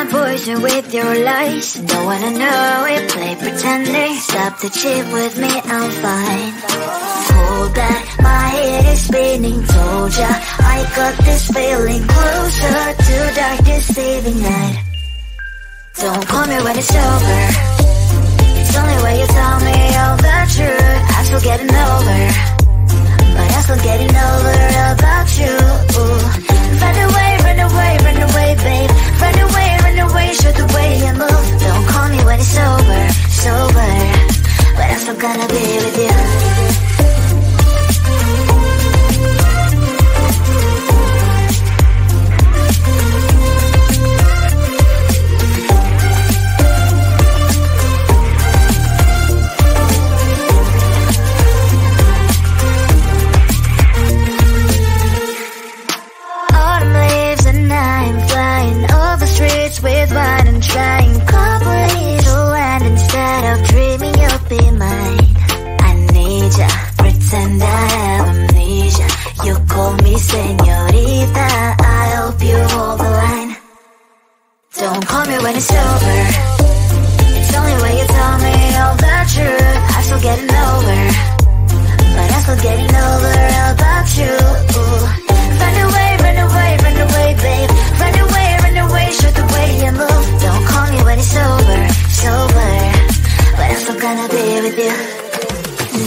I'm poison with your lies. Don't wanna know it, play pretending. Stop the cheat with me, I'm fine. Hold that, my head is spinning. Told ya, I got this feeling. Closer to darkest evening night. Don't call me when it's over. It's only when you tell me all the truth. I'm still getting over, but I'm still getting over about you. Run away, run away, run away, babe. Run away, show the way you move. Don't call me when it's over, sober, but I'm still gonna be with you. With wine and trying couples to land instead of dreaming you'll be mine. I need ya, pretend I have amnesia. You call me señorita, I hope you hold the line. Don't call me when it's over. It's only when you tell me all the truth. I'm still getting over, but I'm still getting over about you. Run away, run away, run away, babe. Run away, show the way you move. Don't call me when it's over, sober, but I'm still gonna be with you.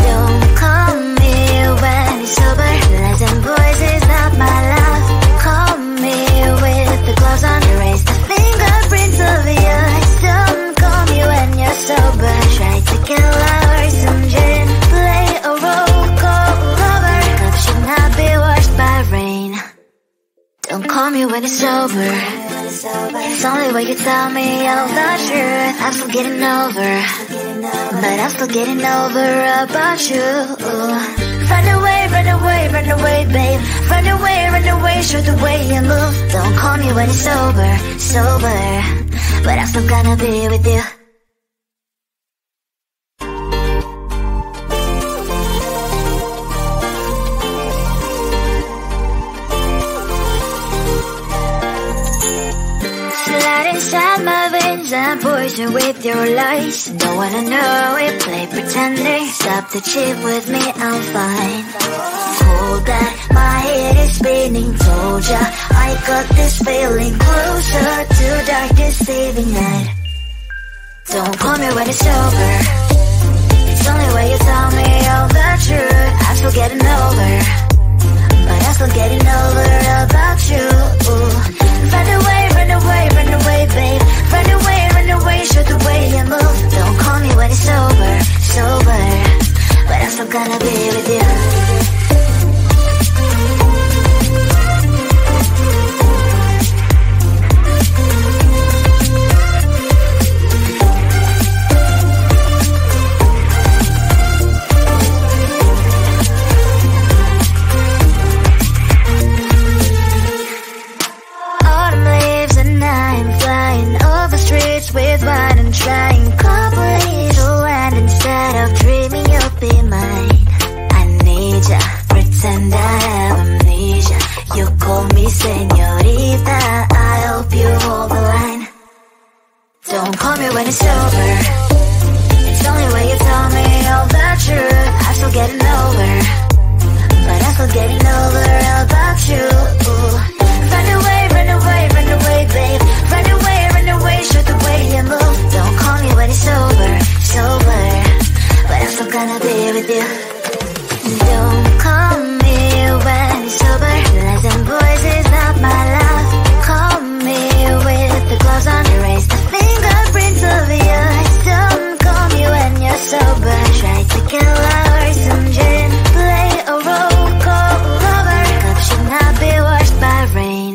Don't call me when it's over. Lies and boys is not my love. Call me with the gloves on. Erase the fingerprints of yours. Don't call me when you're sober. Try to kill hours, some gin. Play a role, go over. Cup should not be washed by rain. Don't call me when it's over. It's only when you tell me all the truth. I'm still getting over, but I'm still getting over about you. Run away, run away, run away, babe. Run away, show the way you move. Don't call me when it's over, sober, but I'm still gonna be with you. Inside my veins, I'm poison with your lies. Don't wanna know it, play pretending. Stop the cheat with me, I'm fine. Hold that, my head is spinning. Told ya, I got this feeling. Closer to darkest evening night. Don't call me when it's over. It's only when you tell me all the truth. I'm still getting over, but I'm still getting over about you. Run away, run away, run away, babe. Run away, show the way you move. Don't call me when it's over, sober, but I'm still gonna be with you. With wine and trying couples to land instead of dreaming you'll be mine. I need ya, pretend I have amnesia. You call me señorita, I hope you hold the line. Don't call me when it's over. It's only when you tell me all the truth. I'm still getting over, but I'm still getting over about you. Run away, run away, run away, babe. Run away, show the way you move. Don't call me when it's over, sober, but I'm still gonna be with you. Don't call me when it's over. Lies and boys is not my love. Call me with the gloves on. Erase the fingerprints of yours. Don't call me when you're sober. Try to kill hours, some gin. Play a role, go over. Cup should not be washed by rain.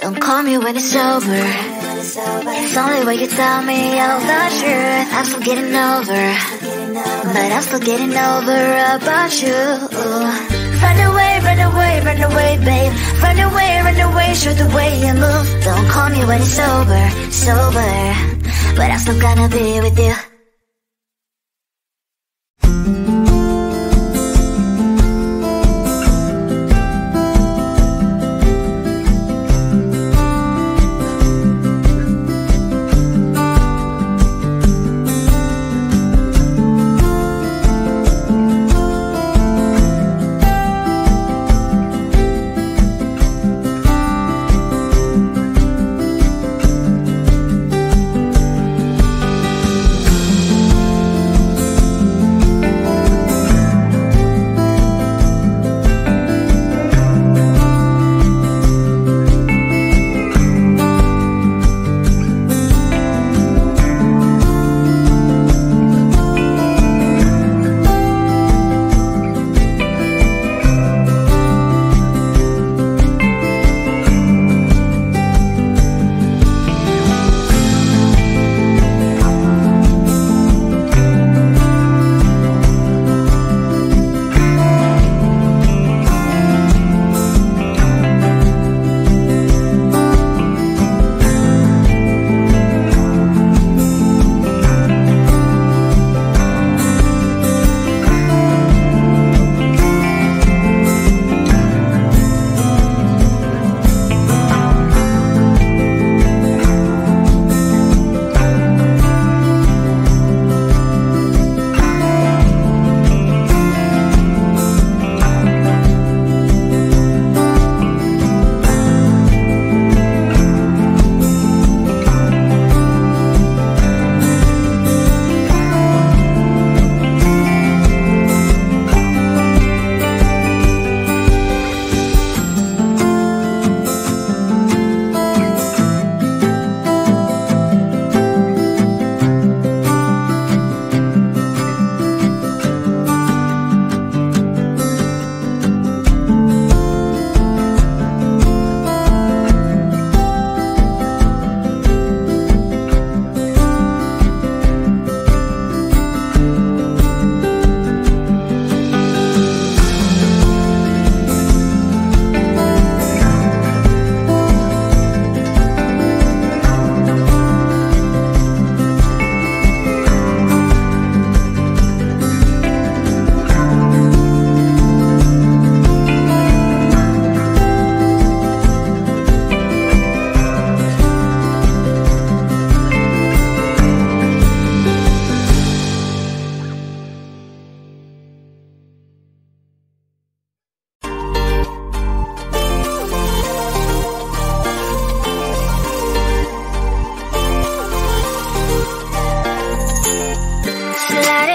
Don't call me when it's over. It's only when you tell me all the truth. I'm still getting over, but I'm still getting over about you. Run away, run away, run away, babe. Run away, show the way you move. Don't call me when it's over, sober, but I'm still gonna be with you.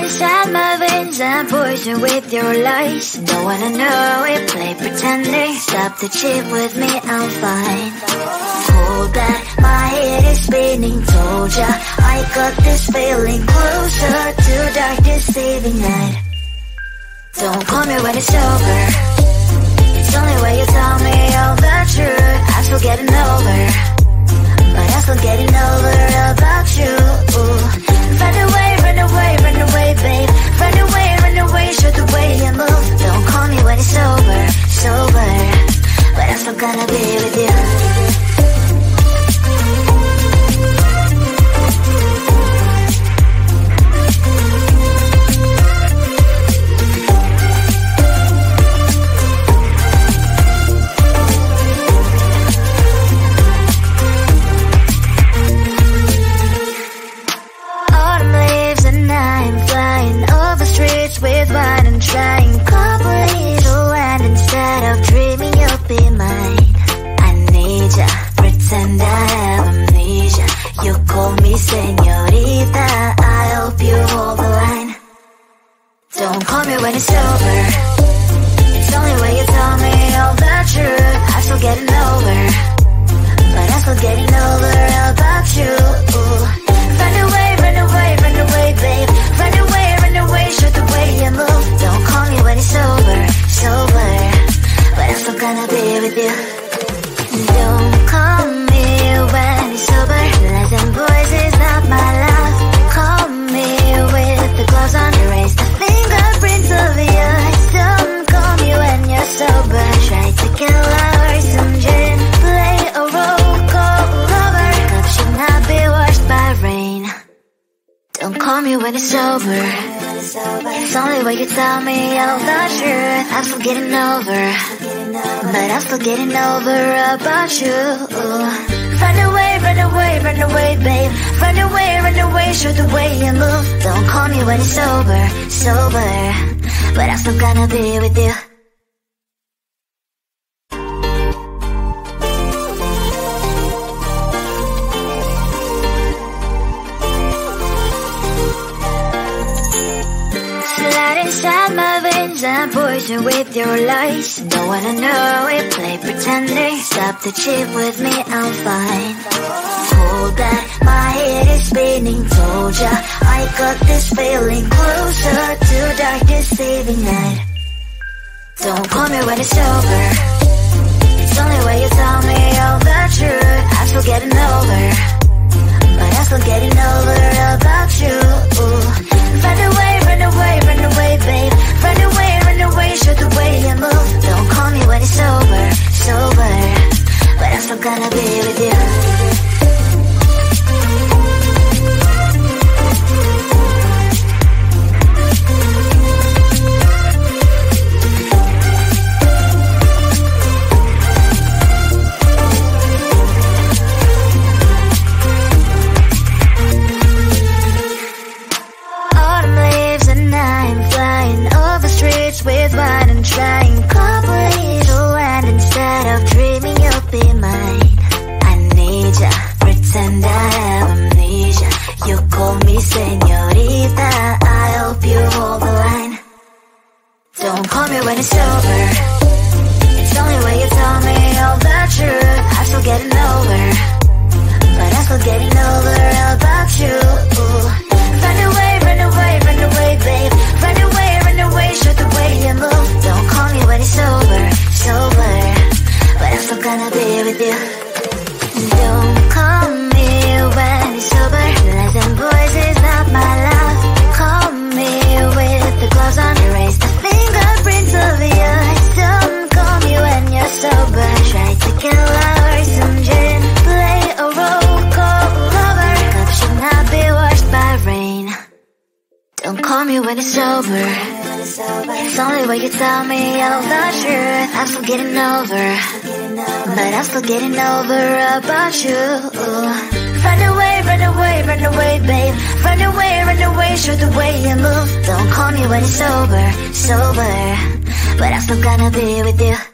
inside my veins and poison with your lies. Don't wanna know it, play pretending. Stop the chip with me, I'm fine. Hold back, my head is spinning. Told ya, I got this feeling. Closer to dark deceiving night. Don't call me when it's over. It's only when you tell me all the truth. I'm still getting over, but I'm still getting over about you. Run away, run away, run away, babe. Run away, show the way you move. Don't call me when it's over, sober, but I'm still gonna be with you. With wine and trying couple little and instead of dreaming you'll be mine. I need ya, pretend I have amnesia. You call me señorita, I hope you hold the line. Don't call me when it's over. It's only when you tell me all the truth. I'm still getting over, but I'm still getting over about you. Run away, run away, run away, babe. Run away, show the way you move. Don't call me when it's over, sober, but I'm still gonna be with you. Don't call me when it's over. Listen, boys, is not my love. Call me with the gloves on. Erase the fingerprints of yours. Don't call me when you're sober. Try to kill hours, some gin, play a role, call lover. Cup should not be washed by rain. Don't call me when it's over. It's only when you tell me all the truth. I'm still getting over, but I'm still getting over about you. Run away, run away, run away, babe. Run away, show the way you move. Don't call me when it's over, sober, but I'm still gonna be with you. Inside my veins and poison with your lies. Don't wanna know it, play pretending. Stop the chip with me, I'm fine. Hold back, my head is spinning. Told ya, I got this feeling. Closer to dark deceiving night. Don't call me when it's over. It's only when you tell me all the truth. I'm still getting over, but I'm still getting over about you. Run away, run away, run away, babe. Run away, show the way you move. Don't call me when it's over, sober, but I'm still gonna be with you. With wine and trying couple little and instead of dreaming you'll be mine. I need ya, pretend I have amnesia. You call me señorita, I hope you hold the line. Don't call me when it's over. It's only when you tell me all the truth. I'm still getting over, but I'm still getting over about you. Run away, run away, run away, babe. Run away, show the way you move. Don't call me when it's over, sober, but I'm still gonna be with you. Don't call me when it's over. Listen, boys, is not my love. Call me with the gloves on. Erase the fingerprints of yours. Don't call me when you're sober. Try to kill hours, some gin, play a role, call lover. Cup should not be washed by rain. Don't call me when it's over. It's only when you tell me all the truth. I'm still getting over, but I'm still getting over about you. Run away, run away, run away, babe. Run away, show the way you move. Don't call me when it's over, sober, but I'm still gonna be with you.